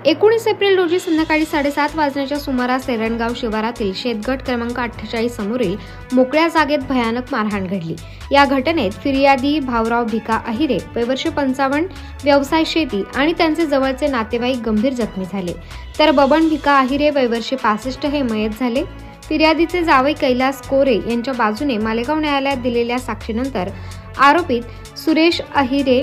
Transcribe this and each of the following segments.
19 April रोजी संध्याकाळी 7:30 वाजण्याच्या सुमारास एरणगाव शिवारातील शेतगट क्रमांक 48 समोरील मोकळ्या जागेत भयानक मारहाण घडली। या घटनेत फिर्यादी भाऊराव भिका अहिरे वय वर्ष 55 व्यवसाय शेती आणि त्यांचे जवळचे नातेवाईक गंभीर जखमी झाले, तर बबन भिका अहिरे वय वर्ष 65 हे मयत झाले। फिर्यादीचे जावई कैलास कोरे यांच्या बाजूने मालेगाव न्यायालयात दिलेल्या साक्षीनंतर आरोपित सुरेश अहिरे,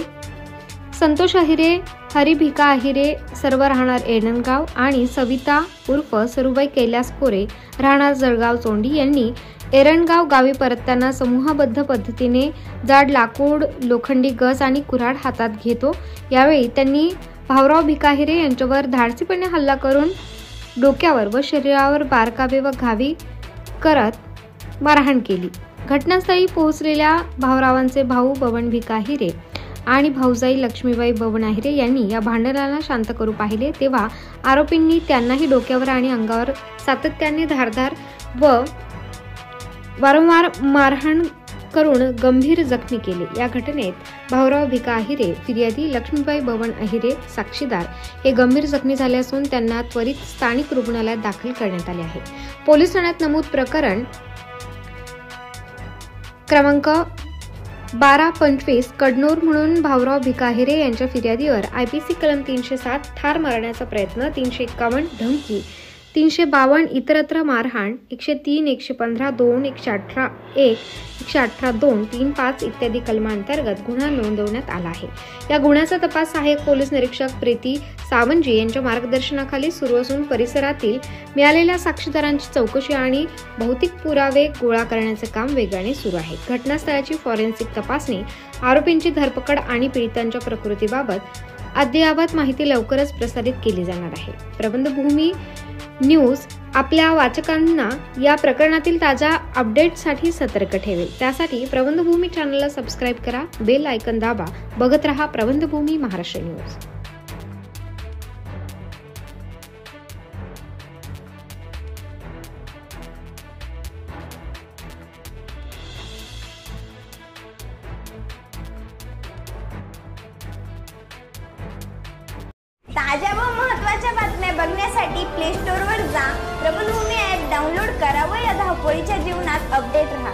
संतोष अहिरे, हरी भिका अहिरे सर्व राहणार एरणगाव आणि सविता उर्फ सरुबाई कैलास कोरे राहणार जळगाव चोंडी यांनी एरणगाव गावी परतताना समूहबद्ध पद्धतीने जाड लाकूड, लोखंडी गज आणि कुऱ्हाड हातात घेतो। यावेळी त्यांनी भाऊराव भिका अहिरे यांच्यावर धाडसीपणे हल्ला करून डोक्यावर व शरीरावर बारकावे व घावी करत मारहाण केली। घटनास्थळी पोहोचलेल्या भाऊरावांचे भाऊ बबन भिका अहिरे आणि भाऊजाई लक्ष्मीबाई बबन अहिरे यांनी या भांडणाला शांत करू पाहिले, तेव्हा आरोपींनी त्यांनाही डोक्यावर आणि अंगावर सातत्याने धारदार व वारंवार मारहाण करून गंभीर जखमी केले। या घटनेत भाऊराव भिका अहिरे, फिर्यादी लक्ष्मीबाई बबन अहिरे साक्षीदार हे गंभीर जखमी झाले असून त्यांना त्वरित स्थानिक रुग्णालयात दाखल करण्यात आले आहे। पोलीस ठाण्यात नमूद प्रकरण क्रमांक 1225 कडनोर म्हणून भाऊराव भिका अहिरे यांच्या फिर्यादीवर IPC कलम 307 ठार मारण्याचा प्रयत्न, 351 धमकी, 352 इतरत्र मारहाण, 103, 115, 2, 118, 1, 118, 2, 35 इत्यादी कलमांतर्गत गुन्हा नोंदवण्यात आला आहे। या गुन्ह्याचा तपास सहाय्यक पोलीस निरीक्षक प्रीती सावंजी यांच्या मार्गदर्शनाखाली सुरू असून परिसरातील मिळालेल्या साक्षीदारांची चौकशी आणि भौतिक पुरावे गोळा करण्याचे काम वेगाने सुरू आहे। घटनास्थळाची फॉरेन्सिक तपासणी, आरोपींची धरपकड आणि पीडितांच्या प्रकृतीबाबत अद्ययावत माहिती लवकरच प्रसारित केली जाणार आहे। प्रबंधभूमी न्यूज आपल्या वाचकांना या प्रकरणातील ताज्या अपडेट्ससाठी सतर्क ठेवेल। त्यासाठी प्रबंधभूमी चॅनलला सबस्क्राईब करा, बेल आयकॉन दाबा, बघत रहा प्रबंधभूमी महाराष्ट्र न्यूज। ताज्या व महत्त्वाच्या बातम्या बघण्यासाठी प्ले स्टोअरवर जा, प्रबंधभूमी ॲप डाउनलोड करा व या धावपळीच्या जीवनात अपडेट रहा।